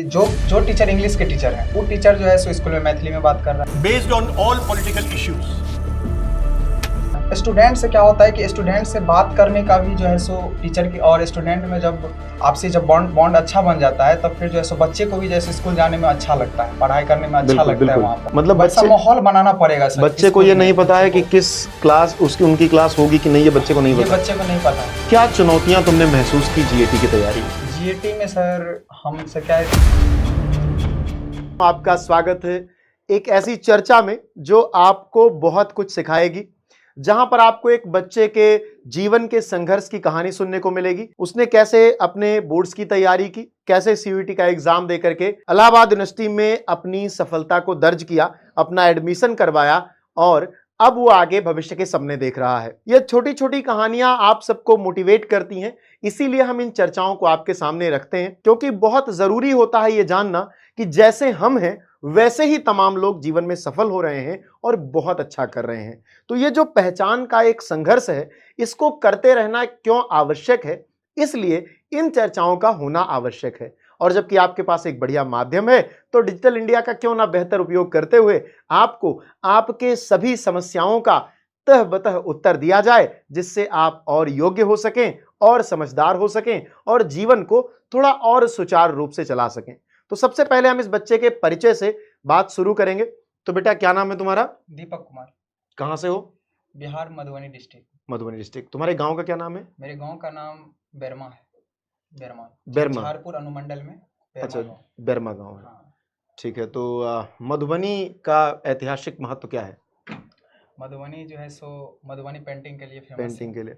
जो जो teacher English के टीचर हैं, वो टीचर जो है सो स्कूल में मैथिली में बात कर रहा है। Based on all political issues. Student से क्या होता है कि स्टूडेंट से बात करने का भी जो है सो टीचर की और स्टूडेंट में जब आपसी जब बॉन्ड अच्छा बन जाता है, तब फिर जो है सो बच्चे को भी जैसे स्कूल जाने में अच्छा लगता है, पढ़ाई करने में अच्छा लगता है। वहाँ पर मतलब वैसा माहौल बनाना पड़ेगा सर। बच्चे को ये नहीं पता है कि किस क्लास उसकी उनकी क्लास होगी कि नहीं, ये बच्चे को नहीं पता। बच्चे को नहीं पता है। क्या चुनौतियां तुमने महसूस की जीएटी की तैयारी में? जीएटी में सर हमसे क्या है, आपका स्वागत है एक ऐसी चर्चा में जो आपको बहुत कुछ सिखाएगी, जहां पर आपको एक बच्चे के जीवन के संघर्ष की कहानी सुनने को मिलेगी। उसने कैसे अपने बोर्ड्स की तैयारी की, कैसे सीयूईटी का एग्जाम देकर के इलाहाबाद यूनिवर्सिटी में अपनी सफलता को दर्ज किया, अपना एडमिशन करवाया और अब वो आगे भविष्य के सपने देख रहा है। ये छोटी छोटी कहानियां आप सबको मोटिवेट करती हैं, इसीलिए हम इन चर्चाओं को आपके सामने रखते हैं, क्योंकि बहुत जरूरी होता है ये जानना कि जैसे हम हैं वैसे ही तमाम लोग जीवन में सफल हो रहे हैं और बहुत अच्छा कर रहे हैं। तो ये जो पहचान का एक संघर्ष है, इसको करते रहना क्यों आवश्यक है, इसलिए इन चर्चाओं का होना आवश्यक है। और जबकि आपके पास एक बढ़िया माध्यम है, तो डिजिटल इंडिया का क्यों ना बेहतर उपयोग करते हुए आपको आपके सभी समस्याओं का तह बतह उत्तर दिया जाए, जिससे आप और योग्य हो सकें और समझदार हो सकें और जीवन को थोड़ा और सुचारू रूप से चला सकें। तो सबसे पहले हम इस बच्चे के परिचय से बात शुरू करेंगे। तो बेटा क्या नाम है तुम्हारा? दीपक कुमार। कहाँ से हो? बिहार, मधुबनी डिस्ट्रिक्ट। मधुबनी डिस्ट्रिक्ट। तुम्हारे गांव का क्या नाम है? मेरे गांव का नाम बेरमा है। बेरमा। झारपुर अनुमंडल में बेरमा अच्छा, गाँव। बेरमा गांव है। हाँ। ठीक है। तो मधुबनी का ऐतिहासिक महत्व क्या है? मधुबनी जो है सो मधुबनी पेंटिंग के लिए फेमस पेंटिंग के लिए।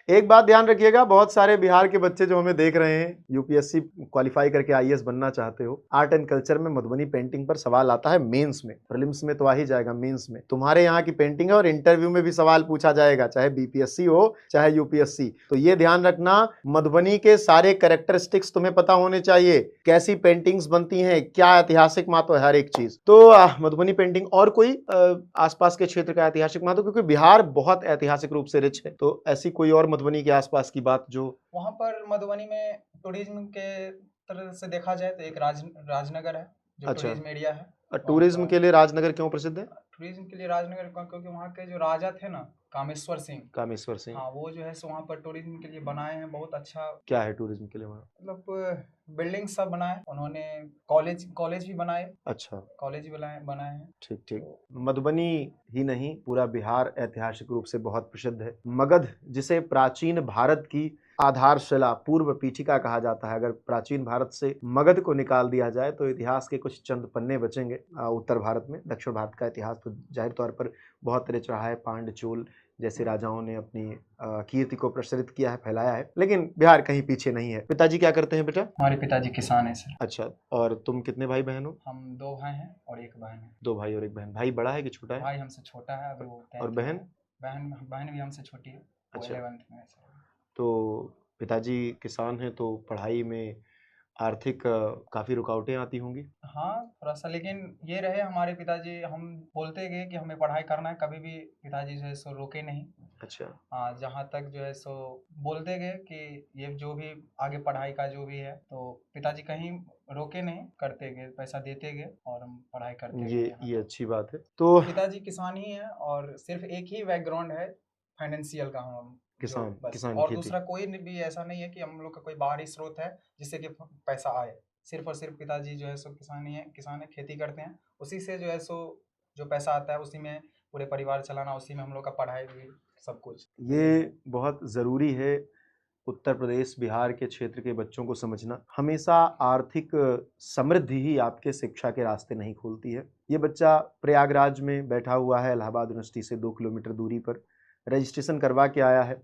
एक बात ध्यान रखिएगा, बहुत सारे बिहार के बच्चे जो हमें देख रहे हैं, यूपीएससी क्वालिफाई करके आईएएस बनना चाहते हो, आर्ट एंड कल्चर में मधुबनी पेंटिंग पर सवाल आता है मेंस में। प्रीलिम्स में तो आ ही जाएगा, मेंस में तुम्हारे यहाँ की पेंटिंग है और इंटरव्यू में भी सवाल पूछा जाएगा, चाहे बीपीएससी हो चाहे यूपीएससी। तो ये ध्यान रखना, मधुबनी के सारे कैरेक्टरिस्टिक्स तुम्हें पता होने चाहिए, कैसी पेंटिंग्स बनती हैं, क्या ऐतिहासिक महत्व है, हर एक चीज। तो मधुबनी पेंटिंग और कोई आसपास के क्षेत्र का ऐतिहासिक महत्व, क्योंकि बिहार बहुत ऐतिहासिक रूप से रिच है, तो ऐसी कोई और मधुबनी के आसपास की बात जो वहाँ पर मधुबनी में टूरिज्म के तरह से देखा जाए तो एक राजनगर है जो अच्छा। टूरिज्म एरिया है। टूरिज्म के लिए राजनगर क्यों प्रसिद्ध है? टूरिज्म के लिए राजनगर क्योंकि वहाँ के जो राजा थे ना, कामेश्वर सिंह, हाँ, वो जो है सो वहाँ पर टूरिज्म के लिए बनाए हैं बहुत अच्छा। क्या है टूरिज्म के लिए वहाँ? मतलब बिल्डिंग सब बनाए उन्होंने, कॉलेज भी बनाए। अच्छा, कॉलेज भी बनाए हैं। ठीक ठीक। मधुबनी ही नहीं, पूरा बिहार ऐतिहासिक रूप से बहुत प्रसिद्ध है। मगध, जिसे प्राचीन भारत की आधारशिला, पूर्व पीठिका कहा जाता है, अगर प्राचीन भारत से मगध को निकाल दिया जाए तो इतिहास के कुछ चंद पन्ने बचेंगे उत्तर भारत में। दक्षिण भारत का इतिहास तो जाहिर तौर पर बहुत रिच रहा है, पांड्यचोल जैसे राजाओं ने अपनी कीर्ति को प्रसारित किया है, फैलाया है, लेकिन बिहार कहीं पीछे नहीं है। पिताजी क्या करते हैं बेटा? हमारे पिताजी किसान है सर। अच्छा, और तुम कितने भाई बहन हो? हम 2 भाई हैं और 1 बहन है। 2 भाई और 1 बहन। भाई बड़ा है कि छोटा है? भाई हमसे छोटा है अभी, वो और बहन? बहन भी हमसे छोटी है, वो अच्छा। 11th में है सर। तो पिताजी किसान हैं, तो पढ़ाई में आर्थिक काफी रुकावटें आती होंगी। हाँ थोड़ा सा, लेकिन ये रहे हमारे पिताजी, हम बोलते गए कि हमें पढ़ाई करना है, कभी भी पिताजी जो है सो रोके नहीं। अच्छा। हाँ, जहाँ तक जो है सो बोलते गए कि ये जो भी आगे पढ़ाई का जो भी है, तो पिताजी कहीं रोके नहीं, करते गए, पैसा देते गए और हम पढ़ाई करते गए। ये अच्छी बात है। तो पिताजी किसान ही है और सिर्फ एक ही बैकग्राउंड है फाइनेंशियल का, हम किसान और खेती। दूसरा कोई भी ऐसा नहीं है कि हम लोग का कोई बाहरी स्रोत है जिससे कि पैसा आए। सिर्फ और सिर्फ पिताजी जो है सो किसान है, खेती करते हैं, उसी से जो है सो जो पैसा आता है उसी में पूरे परिवार चलाना, उसी में हम लोग का पढ़ाई भी सब कुछ। ये बहुत ज़रूरी है उत्तर प्रदेश बिहार के क्षेत्र के बच्चों को समझना। हमेशा आर्थिक समृद्धि ही आपके शिक्षा के रास्ते नहीं खोलती है। ये बच्चा प्रयागराज में बैठा हुआ है, इलाहाबाद यूनिवर्सिटी से 2 किलोमीटर दूरी पर रजिस्ट्रेशन करवा के आया है,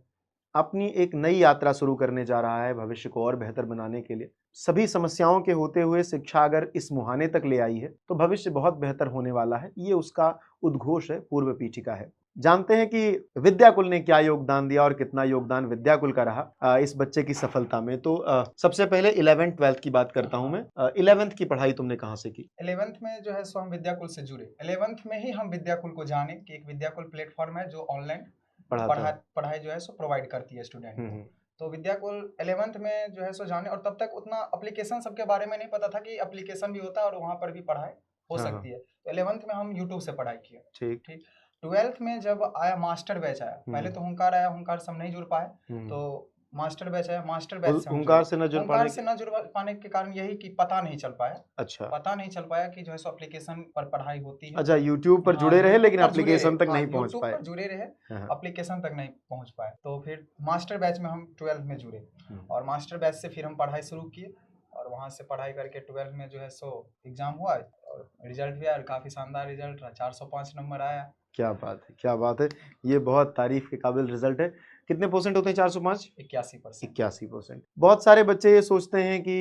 अपनी एक नई यात्रा शुरू करने जा रहा है भविष्य को और बेहतर बनाने के लिए। सभी समस्याओं के होते हुए शिक्षा अगर इस मुहाने तक ले आई है तो भविष्य बहुत बेहतर होने वाला है, ये उसका उद्घोष है, पूर्व पीठिका है। जानते हैं कि विद्याकुल ने क्या योगदान दिया और कितना योगदान विद्याकुल का रहा इस बच्चे की सफलता में। तो सबसे पहले 11th 12th की बात करता हूं मैं। 11th की पढ़ाई तुमने कहाँ से की? 11th में जो है सो हम विद्याकुल से जुड़े। 11th में ही हम विद्याकुल को जाने कि एक विद्याकुल प्लेटफॉर्म है जो ऑनलाइन पढ़ाई जो है सो प्रोवाइड करती है स्टूडेंट को। तो विद्याकुल 11th में जो है सो जाने, और तब तक उतना एप्लीकेशन सबके बारे में नहीं पता था कि एप्लीकेशन भी होता है और वहाँ पर भी पढ़ाई हो हाँ, सकती है। तो 11th में हम यूट्यूब से पढ़ाई किए। ठीक। ठीक। 12th में जब आया मास्टर बैच आया, पहले तो हुंकार आया, हुंकार से हम नहीं जुड़ पाए, तो मास्टर बैच आया, मास्टर बैच से हम हुंकार जुड़े। से न जुड़ हुंकार पाने से के न जुड़ पाने के कारण यही कि पता नहीं चल पाया, अच्छा पता नहीं चल पाया कि जो है सो एप्लीकेशन पर पढ़ाई होती है। अच्छा, यूट्यूब पर हाँ, जुड़े रहे यूट्यूब लेकिन पर जुड़े एप्लीकेशन रहे, तक हाँ, नहीं पहुंच यूट्यूब पाए। पर जुड़े रहे, हाँ, एप्लीकेशन तक नहीं पहुंच पाए। तो फिर मास्टर बैच में हम 12th में जुड़े, और मास्टर बैच से फिर हम पढ़ाई शुरू किए, और वहाँ से पढ़ाई करके 12th में जो है सो एग्जाम हुआ, और रिजल्ट भी आया, और काफ़ी शानदार रिजल्ट रहा, 405 नंबर आया। क्या बात है, क्या बात है, ये बहुत तारीफ के काबिल रिजल्ट है। कितने परसेंट होते हैं 405? 81%। 81%। बहुत सारे बच्चे ये सोचते हैं कि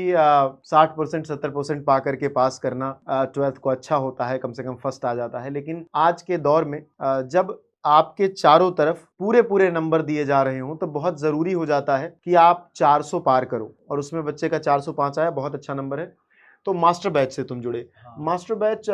60% 70% पा करके पास करना 12th को अच्छा होता है, कम से कम फर्स्ट आ जाता है। लेकिन आज के दौर में जब आपके चारों तरफ पूरे पूरे नंबर दिए जा रहे हों तो बहुत ज़रूरी हो जाता है कि आप 400 पार करो, और उसमें बच्चे का 405 आया, बहुत अच्छा नंबर है। तो मास्टर बैच से तुम जुड़े। हाँ। मास्टर बैच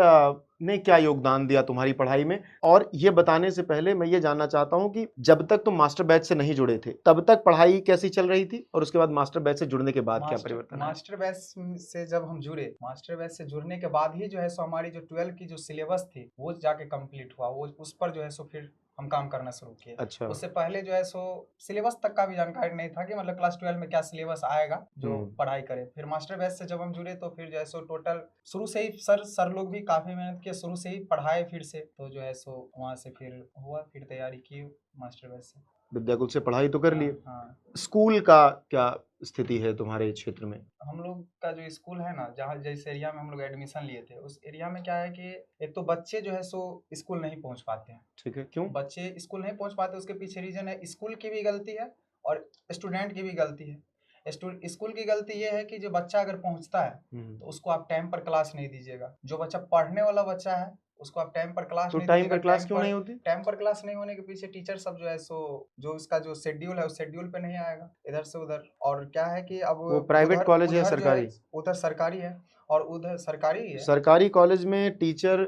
ने क्या योगदान दिया तुम्हारी पढ़ाई में? और ये बताने से पहले मैं ये जानना चाहता हूँ कि जब तक तुम मास्टर बैच से नहीं जुड़े थे तब तक पढ़ाई कैसी चल रही थी, और उसके बाद मास्टर बैच से जुड़ने के बाद क्या परिवर्तन आया? मास्टर बैच से जब हम जुड़े, मास्टर बैच से जुड़ने के बाद ही जो है सो हमारी जो 12 की जो सिलेबस थी वो जाके कंप्लीट हुआ, वो उस पर जो है सो फिर हम काम करना शुरू किए। अच्छा। उससे पहले जो है सो सिलेबस तक का भी जानकारी नहीं था कि मतलब क्लास 12 में क्या सिलेबस आएगा जो पढ़ाई करे। फिर मास्टर बैच से जब हम जुड़े तो फिर जो है सो टोटल शुरू से ही सर लोग भी काफी मेहनत किए, शुरू से ही पढ़ाए फिर से, तो जो है सो वहाँ से फिर हुआ, फिर तैयारी की मास्टर बैच से। विद्याकुल से पढ़ाई तो कर लिए। हाँ। स्कूल का क्या स्थिति है तुम्हारे क्षेत्र में? हम लोग का जो स्कूल है ना, जहाँ जिस एरिया में हम लोग एडमिशन लिए थे, उस एरिया में क्या है कि एक तो बच्चे जो है सो स्कूल नहीं पहुँच पाते हैं। ठीक है, क्यों? बच्चे स्कूल नहीं पहुँच पाते, उसके पीछे रीजन है स्कूल की भी गलती है और स्टूडेंट की भी गलती है। स्कूल की गलती ये है कि जो बच्चा अगर पहुँचता है तो उसको आप टाइम पर क्लास नहीं दीजिएगा। जो बच्चा पढ़ने वाला बच्चा है उसको आप टाइम पर क्लास तो नहीं टाइम दीजिएगा। पर क्लास क्यों नहीं होती? टाइम पर क्लास नहीं होने के पीछे टीचर सब जो है सो जो उसका जो शेड्यूल है उस शेड्यूल पे नहीं आएगा, इधर से उधर। और क्या है कि अब वो प्राइवेट कॉलेज है सरकारी? उधर सरकारी है, और उधर सरकारी ही है। सरकारी कॉलेज में टीचर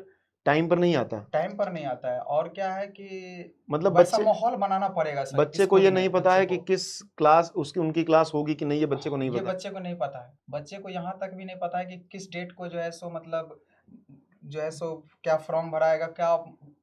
टाइम पर नहीं आता? टाइम पर नहीं आता है, और क्या है कि मतलब वैसा बच्चे माहौल बनाना पड़ेगा सर। बच्चे को ये नहीं पता है कि किस क्लास उनकी क्लास होगी कि नहीं, ये बच्चे को नहीं ये पता। बच्चे को नहीं पता है, बच्चे को यहाँ तक भी नहीं पता है कि किस डेट को जो है सो मतलब जो है सो क्या फॉर्म भराएगा, क्या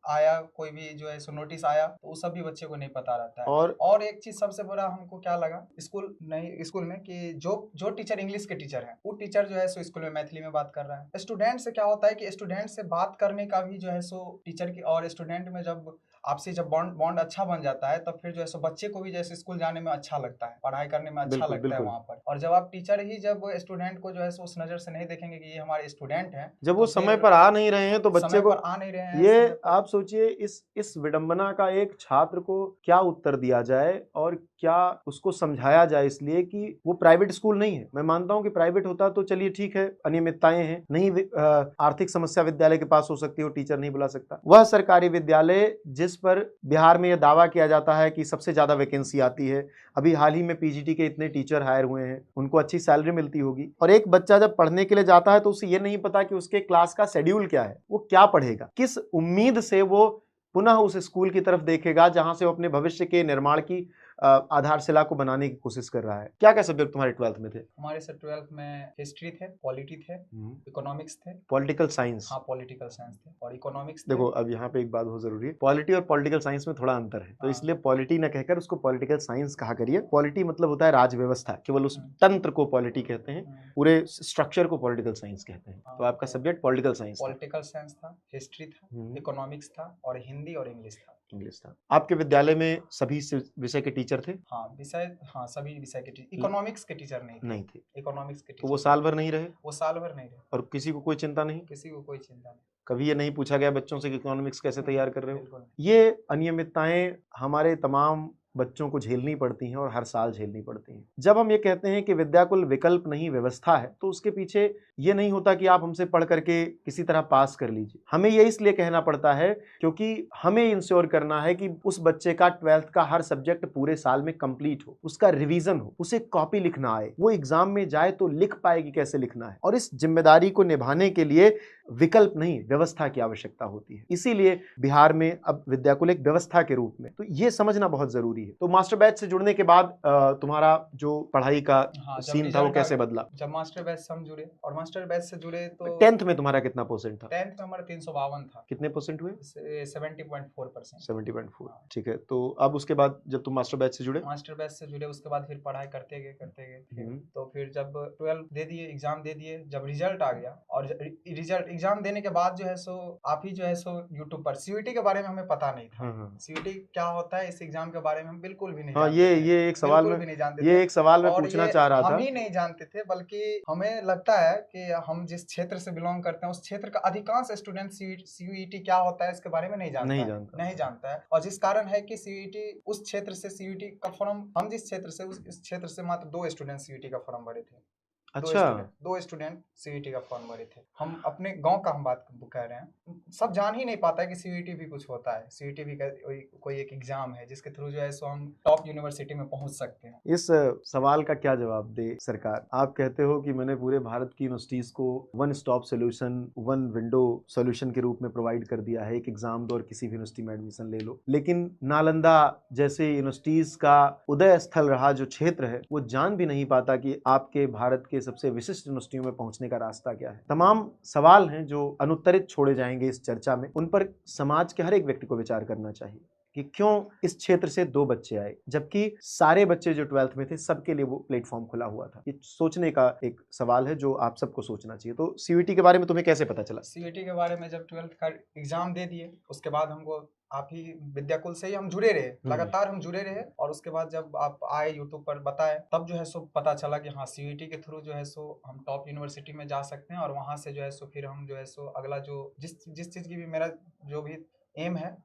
आया, कोई भी जो है सो नोटिस आया, तो वो सब भी बच्चे को नहीं पता रहता है। और एक चीज सबसे बड़ा हमको क्या लगा स्कूल में कि जो टीचर इंग्लिश के टीचर है, वो टीचर जो है सो स्कूल में मैथिली में बात कर रहा है। स्टूडेंट से क्या होता है कि स्टूडेंट से बात करने का भी जो है सो टीचर की और स्टूडेंट में जब आपसे जब बॉन्ड अच्छा बन जाता है तब फिर जो है सो बच्चे को भी जैसे स्कूल जाने में अच्छा लगता है, पढ़ाई करने में अच्छा लगता है वहाँ पर। और जब आप टीचर ही जब स्टूडेंट को जो है सो उस नजर से नहीं देखेंगे कि ये हमारे स्टूडेंट हैं, जब वो समय पर आ नहीं रहे हैं तो बच्चे को आ नहीं रहे हैं, ये आप सोचिए, इस विडंबना का एक छात्र को क्या उत्तर दिया जाए और क्या उसको समझाया जाए, इसलिए कि वो प्राइवेट स्कूल नहीं है। मैं मानता हूं कि प्राइवेट होता तो चलिए ठीक है, अनियमितताएं हैं, नहीं आर्थिक समस्या विद्यालय के पास हो सकती है, टीचर नहीं बुला सकता। वह सरकारी विद्यालय जिस पर बिहार में यह दावा किया जाता है कि सबसे ज्यादा वैकेंसी आती है, अभी हाल ही में पीजीटी के इतने टीचर हायर हुए हैं, उनको अच्छी सैलरी मिलती होगी, और एक बच्चा जब पढ़ने के लिए जाता है तो उसे ये नहीं पता कि उसके क्लास का शेड्यूल क्या है, वो क्या पढ़ेगा, किस उम्मीद से वो पुनः उस स्कूल की तरफ देखेगा जहां से वो अपने भविष्य के निर्माण की आधारशिला को बनाने की कोशिश कर रहा है। क्या क्या सब्जेक्ट तुम्हारे 12th में थे? हमारे सर 12th में हिस्ट्री थे, पॉलिटी थे, इकोनॉमिक्स थे, पॉलिटिकल साइंस। हाँ, पॉलिटिकल साइंस थे और इकोनॉमिक्स। देखो अब यहाँ पे एक बात बहुत जरूरी है, पॉलिटी और पॉलिटिकल साइंस में थोड़ा अंतर है, तो इसलिए पॉलिटी न कहकर उसको पॉलिटिकल साइंस कहा करिए। पॉलिटी मतलब होता है राज व्यवस्था, केवल उस तंत्र को पॉलिटी कहते हैं, पूरे स्ट्रक्चर को पॉलिटिकल साइंस कहते हैं। तो आपका सब्जेक्ट पॉलिटिकल साइंस था, हिस्ट्री था, इकोनॉमिक्स था, और हिंदी और इंग्लिश था। आपके विद्यालय में सभी विषय के टीचर थे? हाँ, सभी विषय के टीचर। इकोनॉमिक्स के टीचर नहीं थे। इकोनॉमिक्स के टीचर। तो वो साल भर नहीं रहे? वो साल भर नहीं रहे। और किसी को कोई चिंता नहीं? किसी को कोई चिंता नहीं। कभी ये नहीं पूछा गया बच्चों से कि इकोनॉमिक्स कैसे तैयार कर रहे हो? ये अनियमितताएं हमारे तमाम बच्चों को झेलनी पड़ती हैं और हर साल झेलनी पड़ती हैं। जब हम ये कहते हैं कि विद्याकुल विकल्प नहीं व्यवस्था है, तो उसके पीछे ये नहीं होता कि आप हमसे पढ़ करके किसी तरह पास कर लीजिए। हमें ये इसलिए कहना पड़ता है क्योंकि हमें इंश्योर करना है कि उस बच्चे का 12th का हर सब्जेक्ट पूरे साल में कंप्लीट हो, उसका रिवीजन हो, उसे कॉपी लिखना आए, वो एग्जाम में जाए तो लिख पाएगी कैसे लिखना है। और इस जिम्मेदारी को निभाने के लिए विकल्प नहीं, व्यवस्था की आवश्यकता होती है। इसीलिए बिहार में अब विद्याकुल एक व्यवस्था के रूप में, तो ये समझना बहुत जरूरी है। तो मास्टर बैच से जुड़ने के बाद तुम्हारा जो पढ़ाई का सीन था वो कैसे बदला? जब मास्टर बैच से हम जुड़े, और मास्टर बैच से जुड़े तो 10th में तुम्हारा कितना परसेंट था? 10th में हमारा 352 था। कितने परसेंट हुए? 70.4%। 70.4। ठीक है, तो अब उसके बाद जब तुम मास्टर बैच से जुड़े? मास्टर बैच से जुड़े, उसके बाद फिर पढ़ाई करते गए तो फिर जब 12 दे दिए, एग्जाम दे दिए, जब रिजल्ट आ गया, और रिजल्ट एग्जाम देने के बाद जो है सो आप ही जो है सो यूट्यूब पर सीयूईटी के बारे में हमें पता नहीं था। सीयूईटी क्या होता है, इस एग्जाम के बारे में हम बिल्कुल भी नहीं जानते थे। ये एक सवाल बिल्कुल भी नहीं जानते ये थे। एक सवाल मैं और पूछना ये चाह रहा था। हम ही नहीं जानते थे, बल्कि हमें लगता है कि हम जिस क्षेत्र से बिलोंग करते हैं उस क्षेत्र का अधिकांश स्टूडेंट सीयूईटी क्या होता है इसके बारे में नहीं जानता है। और जिस कारण है कि सीयूईटी उस क्षेत्र से सीयूईटी का फॉर्म, हम जिस क्षेत्र से, उस इस क्षेत्र से मात्र 2 स्टूडेंट सीयूईटी का फॉर्म भरे थे। अच्छा, 2 स्टूडेंट सीयूईटी का फॉर्म भरे थे। हम अपने गांव का हम बात कह रहे हैं, सब जान ही नहीं पाता है कि सीयूईटी भी कुछ होता है। सीयूईटी भी कोई एक एग्जाम है जिसके थ्रू जो है सो हम टॉप यूनिवर्सिटी में पहुंच सकते हैं। इस सवाल का क्या जवाब दे सरकार? आप कहते हो कि मैंने पूरे भारत की यूनिवर्सिटीज को one stop solution, one window solution के रूप में प्रोवाइड कर दिया है, एक एग्जाम दो और किसी भी यूनिवर्सिटी में एडमिशन ले लो। लेकिन नालंदा जैसे यूनिवर्सिटीज का उदय स्थल रहा जो क्षेत्र है, वो जान भी नहीं पाता कि आपके भारत के सबसे विशिष्ट यूनिवर्सिटियों में पहुंचने का रास्ता क्या है। तमाम सवाल हैं जो अनुत्तरित छोड़े जाएंगे इस चर्चा में। उन पर समाज के हर एक व्यक्ति को विचार करना चाहिए कि क्यों इस क्षेत्र से 2 बच्चे आए, जबकि सारे बच्चे जो 12th में थे सबके लिए वो प्लेटफॉर्म खुला हुआ था। ये सोचने का एक सवाल है जो आप सबको सोचना चाहिए। तो सीयूईटी के बारे में तुम्हें कैसे पता चला? सीयूईटी के बारे में जब 12th का एग्जाम दे दिए, उसके बाद हमको आप ही विद्याकुल से ही हम जुड़े रहे, लगातार हम जुड़े रहे। और उसके बाद जब आप आए यूट्यूब पर बताए, तब जो है सो पता चला कि हाँ, सीयूईटी के थ्रू जो है सो हम टॉप यूनिवर्सिटी में जा सकते हैं। और वहाँ से जो है सो फिर हम जो है सो अगला जो जिस चीज़ की भी मेरा जो भी एम है,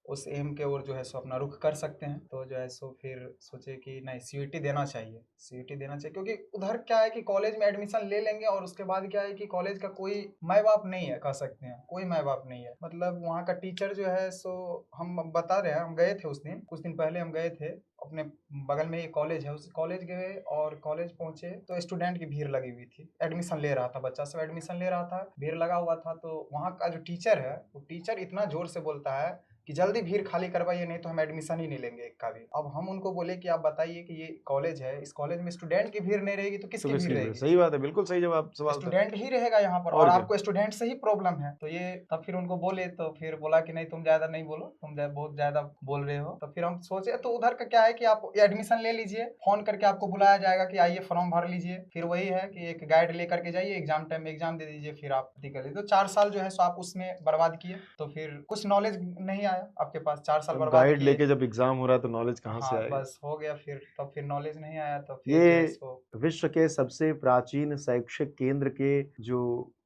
उस एम के ओर जो है सो अपना रुख कर सकते हैं। तो जो है सो फिर सोचे कि नहीं, सीयूईटी देना चाहिए, सीयूईटी देना चाहिए। क्योंकि उधर क्या है कि कॉलेज में एडमिशन ले लेंगे और उसके बाद क्या है कि कॉलेज का कोई माँ बाप नहीं है, कह सकते हैं कोई माँ बाप नहीं है। मतलब वहाँ का टीचर जो है सो, हम बता रहे हैं, हम गए थे उस दिन, कुछ दिन पहले हम गए थे, अपने बगल में एक कॉलेज है, उस कॉलेज गए और कॉलेज पहुंचे तो स्टूडेंट की भीड़ लगी हुई थी। एडमिशन ले रहा था, बच्चा सब एडमिशन ले रहा था, भीड़ लगा हुआ था। तो वहाँ का जो टीचर है, वो टीचर इतना जोर से बोलता है कि जल्दी भीड़ खाली करवाइए, नहीं तो हम एडमिशन ही नहीं लेंगे एक का भी। अब हम उनको बोले कि आप बताइए कि ये कॉलेज है, इस कॉलेज में स्टूडेंट की भीड़ नहीं रहेगी तो किसकी भीड़ रहेगी? सही बात है, बिल्कुल सही जवाब सवाल। स्टूडेंट ही रहेगा यहाँ पर, और आपको स्टूडेंट से ही प्रॉब्लम है। तो ये तब फिर उनको बोले, तो फिर बोला कि नहीं, तुम ज्यादा नहीं बोलो, तुम बहुत ज्यादा बोल रहे हो। तो फिर हम सोचे, तो उधर का क्या है कि आप एडमिशन ले लीजिए, फोन करके आपको बुलाया जाएगा कि आइए फॉर्म भर लीजिए। फिर वही है कि एक गाइड लेकर के जाइए, एग्जाम टाइम में एग्जाम दे दीजिए, फिर आप कर लीजिए। तो 4 साल जो है सो आप उसमें बर्बाद किए, तो फिर कुछ नॉलेज नहीं आया आपके पास। 4 साल बर्बाद गाइड लेके जब एग्जाम हो रहा है तो नॉलेज कहाँ से आएगा? बस हो गया, फिर तब फिर नॉलेज नहीं आया। तो फिर ये विश्व के सबसे प्राचीन शैक्षिक केंद्र के जो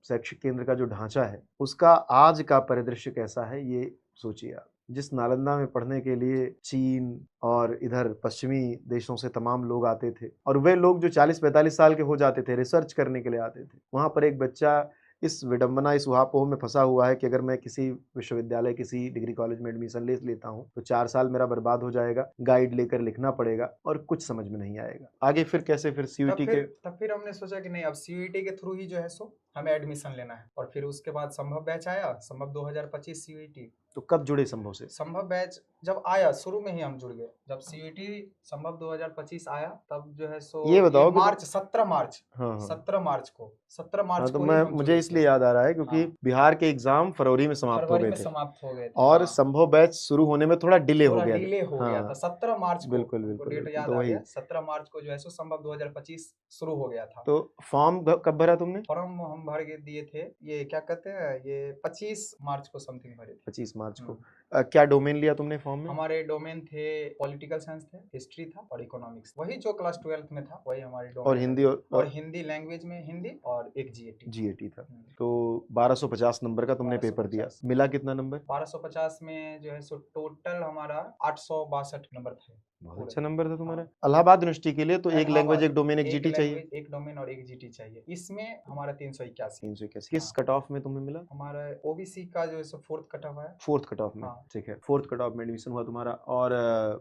शैक्षिक केंद्र का जो ढांचा है, उसका आज का परिदृश्य कैसा है, ये सोचिए आप। जिस नालंदा में पढ़ने के लिए चीन और इधर पश्चिमी देशों से तमाम लोग आते थे, और वे लोग जो 40-45 साल के हो जाते थे, रिसर्च करने के लिए आते थे, वहां पर एक बच्चा इस विडंबना, इस उहापोह में फंसा हुआ है कि अगर मैं किसी विश्वविद्यालय, किसी डिग्री कॉलेज में एडमिशन ले लेता हूं तो 4 साल मेरा बर्बाद हो जाएगा, गाइड लेकर लिखना पड़ेगा और कुछ समझ में नहीं आएगा। आगे फिर कैसे? फिर सीयूईटी के तब फिर हमने सोचा कि नहीं, अब सीयूईटी के थ्रू ही जो है सो हमें एडमिशन लेना है। और फिर उसके बाद संभव बैच आया, संभव 2025 सीयूईटी। तो कब जुड़े संभव से? संभव बैच जब आया, शुरू में ही हम जुड़ गए। जब सीयूईटी संभव 2025 आया, तब जो है सो ये बताओ मार्च 17 मार्च, हाँ। 17 मार्च को तो मुझे इसलिए याद आ रहा है क्योंकि बिहार के एग्जाम फरवरी में समाप्त हो गए थे और संभव बैच शुरू होने में थोड़ा डिले हो गया था। 17 मार्च को, बिल्कुल डेट याद आ गया, 17 मार्च को जो है सो संभव 2025 शुरू हो गया था। तो फॉर्म कब भरा तुमने? फॉर्म हम भर के दिए थे, ये क्या कहते हैं, ये 25 मार्च को समथिंग भरे थे। 25 मार्च को। क्या डोमेन लिया तुमने फॉर्म में? हमारे डोमेन थे पॉलिटिकल साइंस थे, हिस्ट्री था और इकोनॉमिक्स, वही जो क्लास 12th में था वही हमारे और डोमेन हिंदी और हिंदी लैंग्वेज में हिंदी और एक जीएटी। जीएटी था। तो 1250 नंबर का तुमने पेपर दिया, 1250 मिला कितना नंबर? 1250 में जो है सो टोटल हमारा 862 नंबर थे। बहुत अच्छा नंबर था तुम्हारा। इलाहाबाद यूनिवर्सिटी के लिए तो एक लैंग्वेज, एक डोमेन, एक जीटी चाहिए। एक डोमेन और एक जीटी चाहिए। इसमें हमारा 381। 381 किस कट ऑफ में तुम्हें मिला? हमारा ओबीसी का जो है सो 4th कट ऑफ है। 4th कट ऑफ में, हाँ। ठीक है। 4th कट ऑफ में एडमिशन हुआ तुम्हारा। और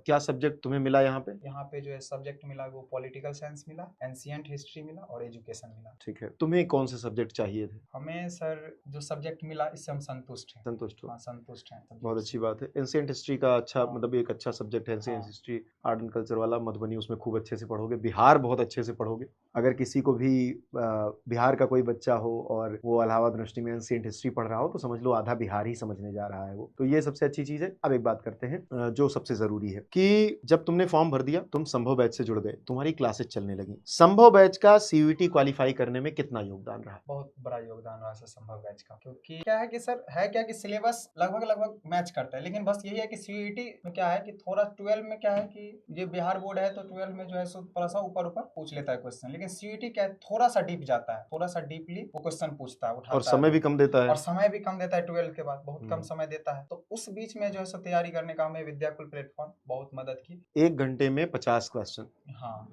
क्या सब्जेक्ट तुम्हें मिला यहाँ पे? यहाँ पे जो है सब्जेक्ट मिला वो पॉलिटिकल साइंस मिला, एंशिएंट हिस्ट्री मिला और एजुकेशन मिला। ठीक है। तुम्हें कौन से सब्जेक्ट चाहिए थे? हमें सर जो सब्जेक्ट मिला इससे हम संतुष्ट हैं। संतुष्ट हो? हाँ, संतुष्ट हैं। बहुत अच्छी बात है। एंशिएंट हिस्ट्री का अच्छा, हाँ। मतलब एक अच्छा सब्जेक्ट है एंशिएंट हाँ। हिस्ट्री। आर्ट एंड कल्चर वाला मधुबनी, उसमें खूब अच्छे से पढ़ोगे। बिहार बहुत अच्छे से पढ़ोगे। अगर किसी को भी बिहार का कोई बच्चा हो और वो इलाहाबाद यूनिवर्सिटी में एंशिएंट हिस्ट्री पढ़ रहा हो तो समझ लो आधा बिहार ही समझने जा रहा है वो। तो ये सबसे अच्छी चीज है। अब एक बात करते हैं जो सबसे जरूरी है कि जब तुमने फॉर्म भर दिया, तुम संभव बैच से जुड़ गए, तुम्हारी क्लासेस चलने लगी। संभव बैच का सीयूईटी क्वालिफाई करने में कितना योगदान रहा? बहुत बड़ा योगदान रहा सर संभव बैच का, क्योंकि क्या है कि सर है क्या कि सिलेबस लगभग मैच करता है, लेकिन बस यही है कि सीयूईटी में क्या है कि थोड़ा 12 में क्या है कि ये बिहार बोर्ड है तो 12 में जो है सो थोड़ा सा ऊपर पूछ लेता है क्वेश्चन, लेकिन सीयूईटी क्या है थोड़ा सा डीप जाता है, थोड़ा सा डीपली वो क्वेश्चन पूछता है, उठाता और समय भी कम देता है। और समय भी कम देता है। 12 के बाद बहुत कम समय देता है, तो उस बीच में जो है सो तैयारी करने का हमें विद्याकुल प्लेटफॉर्म बहुत मदद की। 1 घंटे में 50 क्वेश्चन हाँ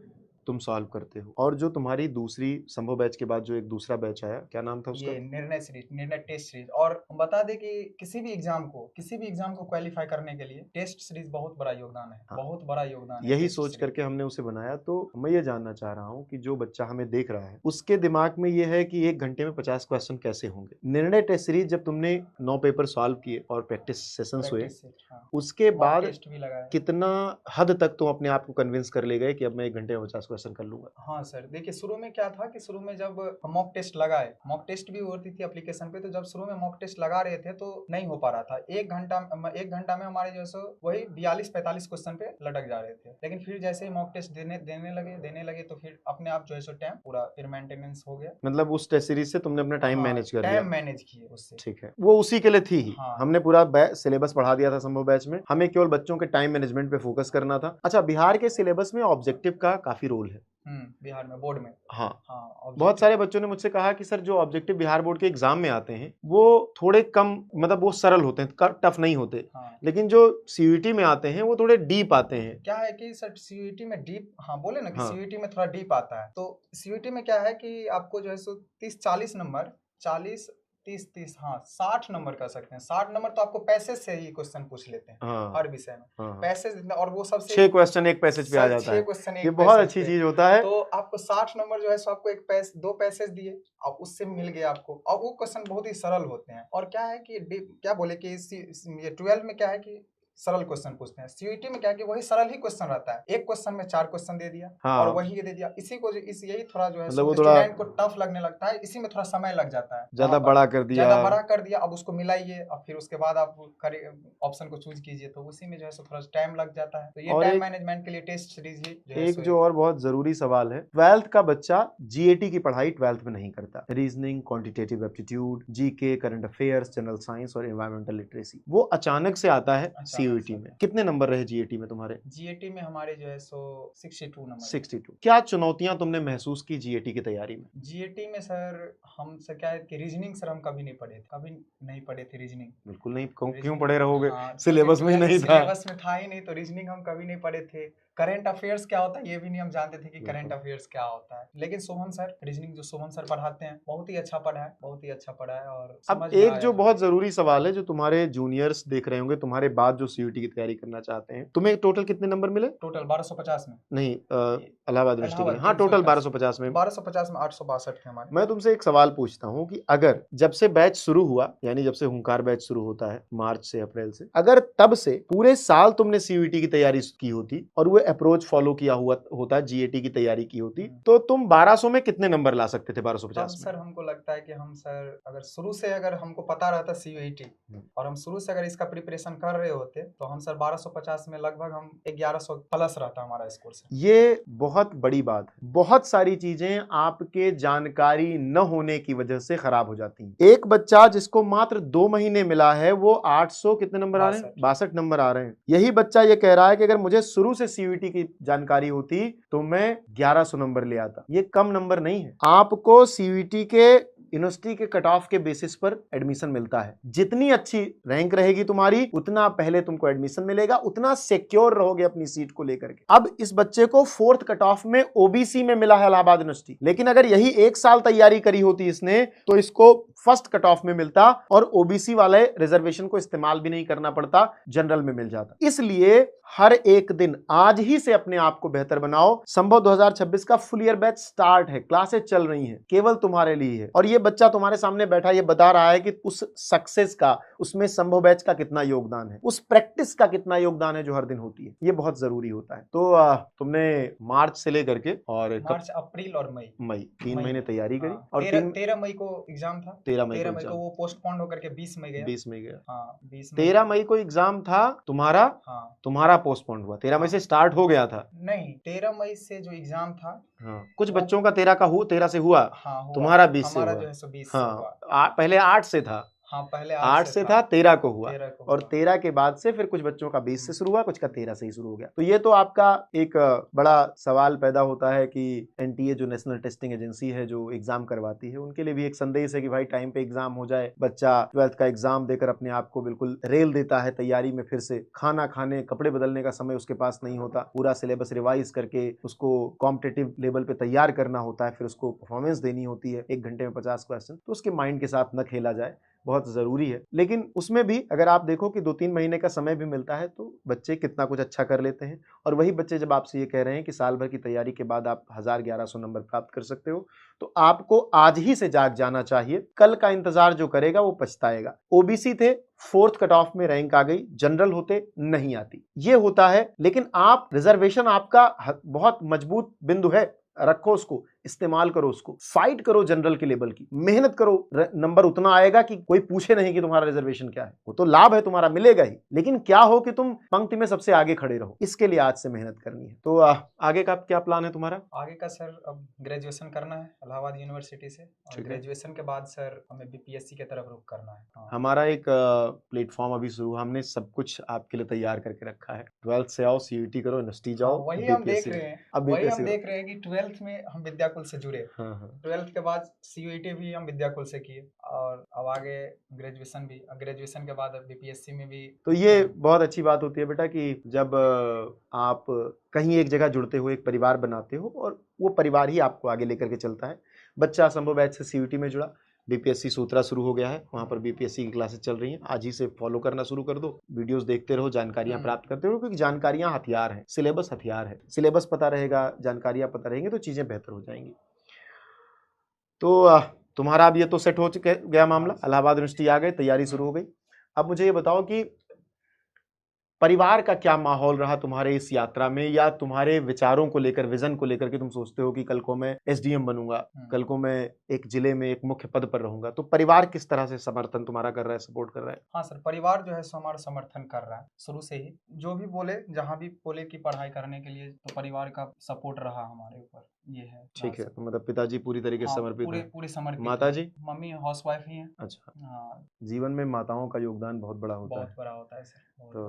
तुम सॉल्व करते हो। और जो तुम्हारी दूसरी संभव बैच के बाद जो एक दूसरा बैच आया, क्या नाम था उसका? ये निर्णय सीरीज, निर्णय टेस्ट सीरीज। और हम बता दें कि किसी भी एग्जाम को क्वालिफाई करने के लिए टेस्ट सीरीज बहुत बड़ा योगदान है। हाँ। बहुत बड़ा योगदान है। यही टेस्ट सोच सीरीज। करके हमने उसे बनाया। तो मैं ये जानना चाह रहा हूँ कि जो बच्चा हमें देख रहा है उसके दिमाग में ये है कि 1 घंटे में 50 क्वेश्चन कैसे होंगे। निर्णय टेस्ट सीरीज जब तुमने 9 पेपर सॉल्व किए और प्रैक्टिस सेशंस हुए, हाँ। उसके मॉक बाद टेस्ट भी लगाया। कितना हद तक तुम अपने आप को कन्विंस कर ले गए कि अब मैं 1 घंटे में 50 क्वेश्चन कर लूंगा? हाँ सर, देखिए शुरू में क्या था कि शुरू में जब मॉक टेस्ट लगाए, मॉक टेस्ट भी होती थी एप्लीकेशन पे, तो जब शुरू में मॉक टेस्ट लगा रहे थे तो नहीं हो पा रहा था। 1 घंटा में हमारे जो है वही 42-45 क्वेश्चन पे लटक जा रहे थे, लेकिन फिर जैसे ही मॉक टेस्ट देने लगे तो फिर अपने आप जो है टाइम पूरा फिर मेंटेनेंस हो गया। मतलब उस टेस्ट सीरीज से तुमने अपना टाइम मैनेज कर लिया? टाइम मैनेज किए उससे। ठीक है, वो उसी के लिए थी ही। हाँ। हमने पूरा सिलेबस पढ़ा दिया था संभव बैच में, हमें केवल बच्चों के टाइम मैनेजमेंट पे फोकस करना था। अच्छा, बिहार के सिलेबस में ऑब्जेक्टिव का काफी रोल है। बिहार में बोर्ड में। हाँ, हाँ, बहुत सारे बच्चों ने मुझसे कहा कि सर जो ऑब्जेक्टिव बिहार बोर्ड के एग्जाम में आते हैं वो थोड़े कम, मतलब वो सरल होते हैं, टफ नहीं होते। हाँ। लेकिन जो सीयूईटी में आते हैं वो थोड़े डीप आते हैं। क्या है कि सर सीयूईटी में डीप, हाँ बोले ना कि हाँ। सीयूईटी में थोड़ा डीप आता है, तो सीयूईटी में क्या है कि आपको जो है 30-40 नंबर, 40-30 हाँ 60 नंबर कर सकते हैं। 60 नंबर तो आपको पैसेज से ही क्वेश्चन पूछ लेते हैं। हाँ। हर विषय में। हाँ। पैसेज, और वो सबसे 6 क्वेश्चन एक पैसेज पे आ जाता है। 6 क्वेश्चन ये बहुत अच्छी चीज होता है। तो आपको 60 नंबर जो है सो आपको 2 पैसेज दिए, अब उससे मिल गया आपको, और वो क्वेश्चन बहुत ही सरल होते हैं। और क्या है कि क्या बोले कि ये 12 में क्या है कि सरल क्वेश्चन पूछते हैं। सीयूईटी में क्या है कि वही सरल ही क्वेश्चन रहता है, एक क्वेश्चन में 4 क्वेश्चन दे दिया। हाँ। और वही दे दिया, यही थोड़ा जो है मतलब वो थोड़ा स्टूडेंट को टफ लगने लगता है, इसी में थोड़ा समय लग जाता है। ज्यादा बड़ा कर दिया, अब उसको मिलाइए, अब फिर उसके बाद आप ऑप्शन को चूज कीजिए, तो उसी में जो है थोड़ा टाइम लग जाता है। तो ये टाइम मैनेजमेंट के लिए टेस्ट सीरीज ही एक जो और बहुत जरूरी सवाल है, 12th का बच्चा जीएटी की पढ़ाई 12th में नहीं करता। Reasoning, quantitative aptitude, GK, current affairs, general science और एनवायरमेंटल लिटरेसी, वो अचानक से आता है सीयूईटी में। कितने नंबर रहे जीएटी में तुम्हारे? जीएटी में हमारे जो है 62 नंबर। 62। क्या चुनौतियां तुमने महसूस की जीएटी की तैयारी में? जीएटी में सर हम से क्या है कि रीजनिंग सर हम कभी नहीं पढ़े थे रीजनिंग। बिल्कुल नहीं, क्यों पढ़े रहोगे? हाँ, सिलेबस में नहीं था। सिलेबस में था ही नहीं, तो रीजनिंग हम कभी नहीं पढ़े थे। करंट अफेयर्स क्या होता है ये भी नहीं हम जानते थे कि करंट अफेयर्स क्या होता है। लेकिन शोभन सर, रीजनिंग जो शोभन सर पढ़ाते हैं बहुत ही अच्छा पढ़ा है। और अब एक जो बहुत जरूरी सवाल है, जो तुम्हारे जूनियर्स देख रहे होंगे, तुम्हारे बाद जो सीयूईटी की तैयारी करना चाहते हैं, तुम्हें टोटल कितने नंबर मिले? टोटल 1250 में नहीं, इलाहाबाद यूनिवर्सिटी के। हाँ, टोटल 1250 में। 1250 में 862 थे हमारे। मैं तुमसे एक सवाल पूछता हूँ कि अगर जब से बैच शुरू हुआ, यानी जब से हुंकार बैच शुरू होता है मार्च से अप्रैल से, अगर तब से पूरे साल तुमने सीयूईटी की तैयारी की होती और वो कोई अप्रोच फॉलो किया हुआ होता, जीएटी की तैयारी की होती, तो तुम 1200 में कितने नंबर ला सकते थे? 1250 में? सर हमको लगता है कि हम सर अगर शुरू से अगर हमको पता रहता सीयूईटी और हम शुरू से अगर इसका प्रिपरेशन कर रहे होते तो हम सर 1250 में लगभग हम 1100 प्लस रहता हमारा स्कोर सर। ये बहुत बड़ी बात है। बहुत सारी चीजें आपके जानकारी न होने की वजह से खराब हो जाती हैं। एक बच्चा जिसको मात्र 2 महीने मिला है वो 800 कितने नंबर आ रहे हैं? 62 नंबर आ रहे हैं। यही बच्चा ये कह रहा है कि अगर मुझे शुरू से सीयूईटी की जानकारी होती तो मैं 1100 नंबर ले आता। ये कम नंबर नहीं है। आपको सीयूईटी के यूनिवर्सिटी के कट ऑफ के बेसिस पर एडमिशन मिलता है। जितनी अच्छी रैंक रहेगी तुम्हारी उतना पहले तुमको एडमिशन मिलेगा, उतना सिक्योर रहोगे अपनी सीट को लेकर के। अब इस बच्चे को 4th कट ऑफ में ओबीसी में मिला है इलाहाबाद यूनिवर्सिटी, लेकिन अगर यही 1 साल तैयारी करी होती इसने तो इसको 1st कट ऑफ में मिलता और ओबीसी वाले रिजर्वेशन को इस्तेमाल भी नहीं करना पड़ता, जनरल में मिल जाता। इसलिए हर एक दिन आज ही से अपने आप को बेहतर बनाओ। संभव 2026 का फुल ईयर बैच स्टार्ट है, क्लासेस चल रही हैं, केवल तुम्हारे लिए है। और ये बच्चा तुम्हारे सामने बैठा ये बता रहा है कि उस सक्सेस का, उसमें संभव बैच का कितना योगदान है, उस प्रैक्टिस का कितना योगदान है जो हर दिन होती है। ये बहुत जरूरी होता है। तो तुमने मार्च से लेकर के और मार्च, अप्रैल और मई 3 महीने तैयारी करी और 13 मई को एग्जाम था। 13 मई को वो पोस्टपोन होकर के 20 मई गया। 20 मई गया। हाँ, 20 13 मई को एग्जाम था तुम्हारा। हाँ, तुम्हारा पोस्टपोन हुआ। 13 मई से स्टार्ट हो गया था। नहीं, 13 मई से जो एग्जाम था, हाँ, कुछ बच्चों का 13 से हुआ। हाँ, हुआ। तुम्हारा 20 से हमारा हुआ। जो है सो 20 हाँ, से हुआ। पहले 8 से था। हाँ, पहले 8 से था, 13 को हुआ। 13 को और हुआ। 13 के बाद से फिर कुछ बच्चों का 20 से शुरू हुआ, कुछ का 13 से ही शुरू हो गया। तो ये तो आपका एक बड़ा सवाल पैदा होता है कि एनटीए जो नेशनल टेस्टिंग एजेंसी है जो एग्जाम करवाती है, उनके लिए भी एक संदेश है कि भाई टाइम पे एग्जाम हो जाए। बच्चा 12th का एग्जाम देकर अपने आप को बिल्कुल रेल देता है तैयारी में, फिर से खाना खाने, कपड़े बदलने का समय उसके पास नहीं होता। पूरा सिलेबस रिवाइज करके उसको कॉम्पिटिटिव लेवल पे तैयार करना होता है, फिर उसको परफॉर्मेंस देनी होती है 1 घंटे में 50 क्वेश्चन। तो उसके माइंड के साथ न खेला जाए, बहुत जरूरी है। लेकिन उसमें भी अगर आप देखो कि 2-3 महीने का समय भी मिलता है तो बच्चे कितना कुछ अच्छा कर लेते हैं। और वही बच्चे जब आपसे ये कह रहे हैं कि साल भर की तैयारी के बाद आप 1100 नंबर प्राप्त कर सकते हो, तो आपको आज ही से जाग जाना चाहिए। कल का इंतजार जो करेगा वो पछताएगा। ओबीसी थे, 4th कट ऑफ में रैंक आ गई, जनरल होते नहीं आती, ये होता है। लेकिन आप रिजर्वेशन आपका बहुत मजबूत बिंदु है, रखो उसको, इस्तेमाल करो उसको, फाइट करो जनरल के लेवल की, मेहनत करो। नंबर उतना आएगा कि कोई पूछे नहीं कि तुम्हारा रिजर्वेशन क्या है, वो तो लाभ है तुम्हारा, मिलेगा ही। लेकिन क्या हो कि तुम पंक्ति में सबसे आगे खड़े रहो, इसके लिए आज से मेहनत करनी है। तो आगे का क्या प्लान है तुम्हारा? आगे का सर अब ग्रेजुएशन करना है इलाहाबाद यूनिवर्सिटी से, और ग्रेजुएशन के बाद सर हमें बीपीएससी की तरफ रुख करना है। हाँ। हमारा एक प्लेटफॉर्म अभी शुरू, हमने सब कुछ आपके लिए तैयार करके रखा है। 12th से आओ, सीयूटी करो, यूनिवर्सिटी जाओ। वही हम देख रहे हैं, वही हम देख रहे हैं कि 12th में हम विद्याकुल से जुड़े। 12th के बाद सीयूईटी भी हम विद्याकुल से किए, और अब आगे ग्रेजुएशन भी, ग्रेजुएशन के बाद बीपीएससी में भी। तो ये बहुत अच्छी बात होती है बेटा कि जब आप कहीं एक जगह जुड़ते हो, एक परिवार बनाते हो, और वो परिवार ही आपको आगे लेकर के चलता है। बच्चा संभव बैच से सीयूटी में जुड़ा, बीपीएससी सूत्रा शुरू हो गया है, वहां पर बीपीएससी की क्लासेस चल रही हैं। आज ही से फॉलो करना शुरू कर दो, वीडियोस देखते रहो, जानकारियां प्राप्त करते रहो, क्योंकि जानकारियां हथियार हैं, सिलेबस हथियार है। सिलेबस पता रहेगा, जानकारियां पता रहेंगी तो चीजें बेहतर हो जाएंगी। तो तुम्हारा अब ये तो सेट हो गया मामला, इलाहाबाद यूनिवर्सिटी आ गए, तैयारी शुरू हो गई। अब मुझे ये बताओ कि परिवार का क्या माहौल रहा तुम्हारे इस यात्रा में, या तुम्हारे विचारों को लेकर, विजन को लेकर कि तुम सोचते हो कि कल को मैं एसडीएम बनूंगा, कल को मैं एक जिले में एक मुख्य पद पर रहूंगा, तो परिवार किस तरह से समर्थन तुम्हारा कर रहा है, सपोर्ट कर रहा है? हाँ सर, परिवार जो है सो हमारा समर्थन कर रहा है शुरू से ही। जो भी बोले, जहाँ भी बोले कि पढ़ाई करने के लिए, तो परिवार का सपोर्ट रहा हमारे ऊपर, ये है। ठीक है, तो मतलब पिताजी पूरी तरीके से समर्पित हैं। पूरे समर्पित। माता जी? मम्मी हाउसवाइफ ही हैं। अच्छा। हाँ, जीवन में माताओं का योगदान बहुत बड़ा होता है। बहुत बड़ा होता है सर। तो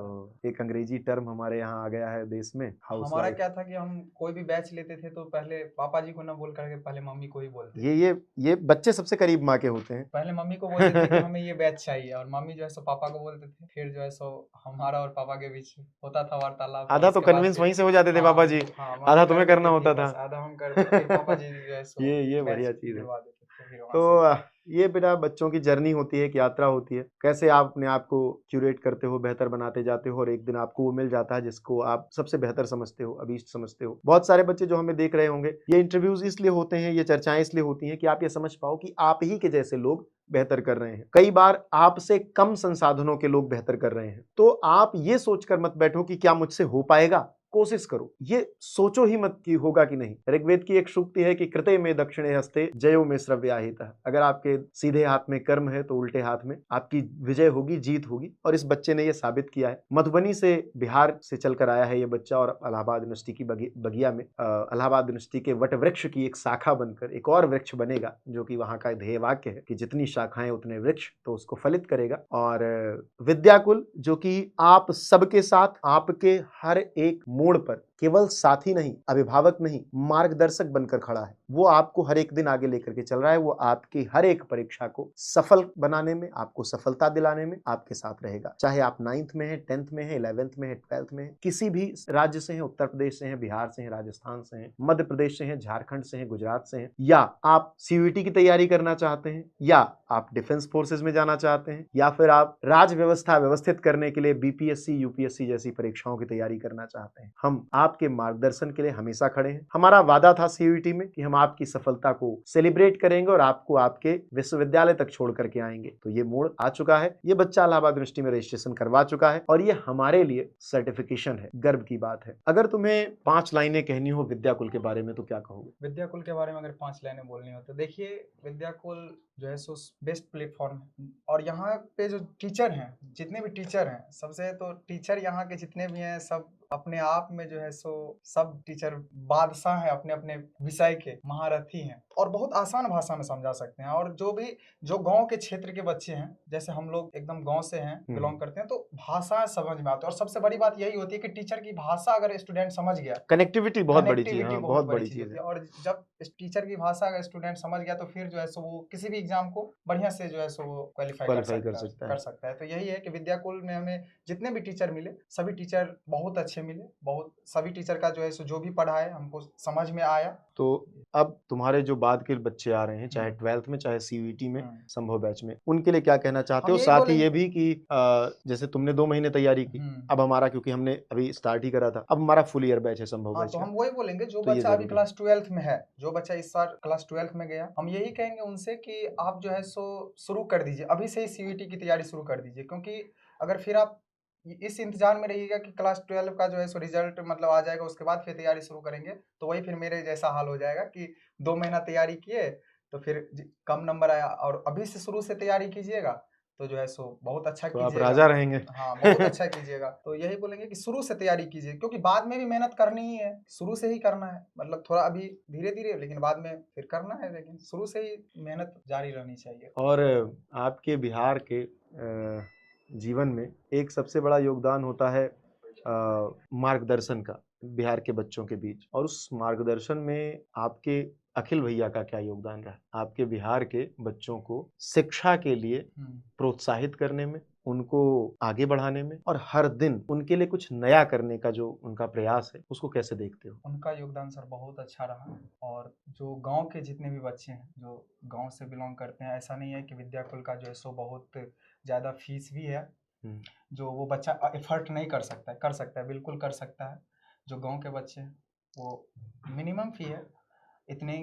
एक अंग्रेजी टर्म हमारे यहाँ आ गया है देश में, हमारा क्या था कि हम कोई भी बैच लेते थे तो पहले पापा जी को ना बोल करके पहले मम्मी को ही बोलते। ये बच्चे सबसे करीब माँ के होते हैं। पहले मम्मी को बोलते थे कि हमें ये बैच चाहिए, और मम्मी जो है सो पापा को बोलते थे। फिर जो है सो हमारा और पापा के बीच होता था वार्तालाप। आधा तो कन्विंस वहीं से हो जाते थे पापा जी, आधा तुम्हें करना होता था, आधा हम करते थे, पापा जी जो है सो ये बढ़िया चीज है। तो ये बेटा बच्चों की जर्नी होती है, एक यात्रा होती है। कैसे आप अपने आप को क्यूरेट करते हो, बेहतर बनाते जाते हो, और एक दिन आपको वो मिल जाता है जिसको आप सबसे बेहतर समझते हो, अभीष्ट समझते हो। बहुत सारे बच्चे जो हमें देख रहे होंगे, ये इंटरव्यूज इसलिए होते हैं, ये चर्चाएं इसलिए होती हैं कि आप ये समझ पाओ कि आप ही के जैसे लोग बेहतर कर रहे हैं। कई बार आपसे कम संसाधनों के लोग बेहतर कर रहे हैं, तो आप ये सोचकर मत बैठो कि क्या मुझसे हो पाएगा। कोशिश करो। ये सोचो ही मत कि होगा कि नहीं। ऋग्वेद की एक सूक्ति है कि कृते में दक्षिणे हस्ते जयो में श्रव्याहितः। अगर आपके सीधे हाथ में कर्म है तो उल्टे हाथ में आपकी विजय होगी, जीत होगी। और इस बच्चे ने ये साबित किया है। मधुबनी से, बिहार से चलकर आया है ये बच्चा और इलाहाबाद यूनिवर्सिटी की बगिया में इलाहाबाद यूनिवर्सिटी के वट वृक्ष की एक शाखा बनकर एक और वृक्ष बनेगा, जो कि वहां का ध्येय वाक्य है कि जितनी शाखाएं उतने वृक्ष, तो उसको फलित करेगा। और विद्याकुल जो कि आप सबके साथ आपके हर एक मोड़ पर केवल साथी नहीं, अभिभावक नहीं, मार्गदर्शक बनकर खड़ा है। वो आपको हर एक दिन आगे लेकर के चल रहा है। वो आपकी हर एक परीक्षा को सफल बनाने में, आपको सफलता दिलाने में आपके साथ रहेगा। चाहे आप 9th में है, 10th में है, 11th में है, 12th में है, किसी भी राज्य से हैं, उत्तर प्रदेश से हैं, बिहार से हैं, राजस्थान से हैं, मध्य प्रदेश से हैं, झारखंड से हैं, गुजरात से हैं, या आप सीयूईटी की तैयारी करना चाहते हैं, या आप डिफेंस फोर्सेज में जाना चाहते हैं, या फिर आप राज व्यवस्था व्यवस्थित करने के लिए बीपीएससी, यूपीएससी जैसी परीक्षाओं की तैयारी करना चाहते हैं, हम आपके मार्गदर्शन के लिए हमेशा खड़े हैं। हमारा वादा था सीयूईटी में कि हम आपकी सफलता को सेलिब्रेट करेंगे और आपको आपके विश्वविद्यालय तक छोड़ करके आएंगे। तो ये मोड़ आ चुका है। ये बच्चा इलाहाबाद यूनिवर्सिटी में रजिस्ट्रेशन करवा चुका है और ये हमारे लिए सर्टिफिकेशन है, गर्व की बात है। अगर तुम्हें 5 लाइनें कहनी हो विद्याकुल के बारे में तो क्या कहोगे? विद्याकुल के बारे में अगर 5 लाइनें बोलनी हो तो देखिए, विद्याकुल जो है सो बेस्ट प्लेटफॉर्म है। और यहाँ पे जो टीचर हैं, जितने भी टीचर हैं, सबसे तो टीचर यहाँ के जितने भी हैं सब अपने आप में जो है सो सब टीचर बादशाह हैं, अपने अपने विषय के महारथी हैं और बहुत आसान भाषा में समझा सकते हैं। और जो गांव के क्षेत्र के बच्चे हैं, जैसे हम लोग एकदम गांव से हैं, बिलोंग करते हैं, तो भाषा समझ में आती है। और सबसे बड़ी बात यही होती है कि टीचर की भाषा अगर स्टूडेंट समझ गया, कनेक्टिविटी बहुत बड़ी चीज है, बहुत बड़ी चीज होती है। और जब टीचर की भाषा अगर स्टूडेंट समझ गया तो फिर जो है सो वो किसी भी एग्जाम को बढ़िया से जो है सो वो क्वालिफाई कर सकता है। तो यही है कि विद्याकुल में हमें जितने भी टीचर मिले, सभी टीचर बहुत अच्छे मिले, बहुत सभी टीचर का जो है सो जो भी पढ़ाए हमको समझ में आया। तो अब तुम्हारे जो बाद के बच्चे आ रहे हैं, चाहे 12th में, चाहे सीयूईटी में, संभव बैच में, उनके लिए क्या कहना चाहते हो? साथ ही ये भी कि जैसे तुमने 2 महीने तैयारी की, अब हमारा, क्योंकि हमने अभी स्टार्ट ही करा था, अब हमारा फुल ईयर बैच है संभव बैच तो का। हम वही बोलेंगे, जो बच्चा अभी क्लास 12th में है, जो बच्चा इस साल क्लास 12th में गया, हम यही कहेंगे उनसे कि आप जो है सो शुरू कर दीजिए, अभी से ही सीयूईटी की तैयारी शुरू कर दीजिए। क्योंकि अगर फिर आप इस इंतजार में रहिएगा कि क्लास 12 का जो है सो रिजल्ट मतलब आ जाएगा, उसके बाद फिर तैयारी शुरू करेंगे, तो वही फिर मेरे जैसा हाल हो जाएगा कि 2 महीना तैयारी किए तो फिर कम नंबर आया। और अभी से शुरू से तैयारी कीजिएगा तो जो है सो बहुत अच्छा तो आप कीजिएगा, राजा रहेंगे। हाँ बहुत अच्छा कीजिएगा। तो यही बोलेंगे कि शुरू से तैयारी कीजिए, क्योंकि बाद में भी मेहनत करनी ही है, शुरू से ही करना है। मतलब थोड़ा अभी धीरे धीरे, लेकिन बाद में फिर करना है, लेकिन शुरू से ही मेहनत जारी रहनी चाहिए। और आपके बिहार के जीवन में एक सबसे बड़ा योगदान होता है मार्गदर्शन का, बिहार के बच्चों के बीच। और उस मार्गदर्शन में आपके अखिल भैया का क्या योगदान रहा? आपके बिहार के बच्चों को शिक्षा के लिए प्रोत्साहित करने में, उनको आगे बढ़ाने में, और हर दिन उनके लिए कुछ नया करने का जो उनका प्रयास है, उसको कैसे देखते हो? उनका योगदान सर बहुत अच्छा रहा। और जो गांव के जितने भी बच्चे हैं, जो गांव से बिलोंग करते हैं, ऐसा नहीं है कि विद्याकुल का जो है सो बहुत ज़्यादा फीस भी है, जो वो बच्चा एफर्ट नहीं कर सकता है, बिल्कुल कर सकता है। जो गांव के बच्चे हैं वो मिनिमम फी है, इतनी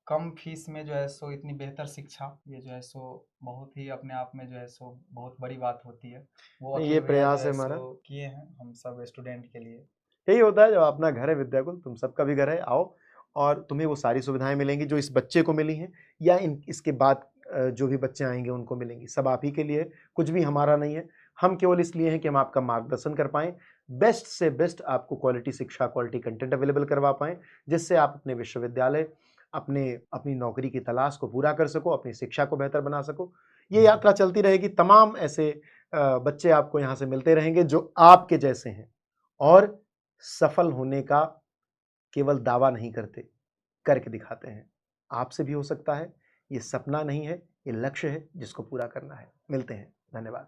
कम फीस में जो है सो इतनी बेहतर शिक्षा, ये जो है सो बहुत ही अपने आप में जो है सो बहुत बड़ी बात होती है। वो ये प्रयास है हमारा, किए हैं हम सब स्टूडेंट के लिए। यही होता है जब अपना घर है विद्याकुल, तुम सबका भी घर है, आओ और तुम्हें वो सारी सुविधाएं मिलेंगी जो इस बच्चे को मिली हैं, या इसके बाद जो भी बच्चे आएंगे उनको मिलेंगी। सब आप ही के लिए, कुछ भी हमारा नहीं है। हम केवल इसलिए हैं कि हम आपका मार्गदर्शन कर पाएं, बेस्ट से बेस्ट आपको क्वालिटी शिक्षा, क्वालिटी कंटेंट अवेलेबल करवा पाएं, जिससे आप अपने विश्वविद्यालय, अपनी नौकरी की तलाश को पूरा कर सको, अपनी शिक्षा को बेहतर बना सको। ये यात्रा चलती रहेगी, तमाम ऐसे बच्चे आपको यहाँ से मिलते रहेंगे जो आपके जैसे हैं और सफल होने का केवल दावा नहीं करते, करके दिखाते हैं। आपसे भी हो सकता है। ये सपना नहीं है, ये लक्ष्य है जिसको पूरा करना है। मिलते हैं, धन्यवाद।